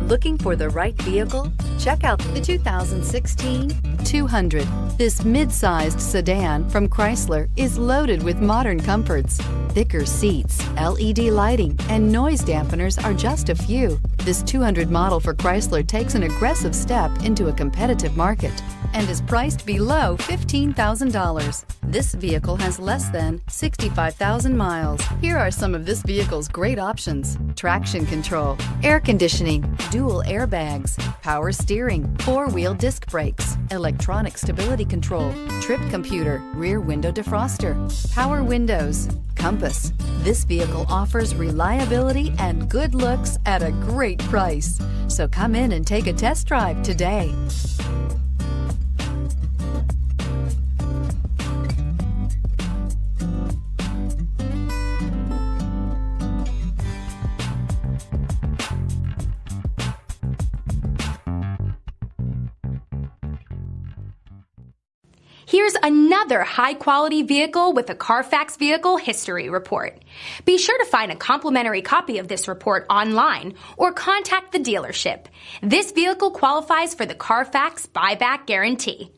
Looking for the right vehicle? Check out the 2016 200. This mid-sized sedan from Chrysler is loaded with modern comforts. Thicker seats, LED lighting, and noise dampeners are just a few. This 200 model for Chrysler takes an aggressive step into a competitive market and is priced below $15,000. This vehicle has less than 65,000 miles. Here are some of this vehicle's great options: traction control, air conditioning, dual airbags, power steering, four-wheel disc brakes, electronic stability control, trip computer, rear window defroster, power windows, compass. This vehicle offers reliability and good looks at a great price. So come in and take a test drive today. Here's another high-quality vehicle with a Carfax Vehicle History Report. Be sure to find a complimentary copy of this report online or contact the dealership. This vehicle qualifies for the Carfax Buyback Guarantee.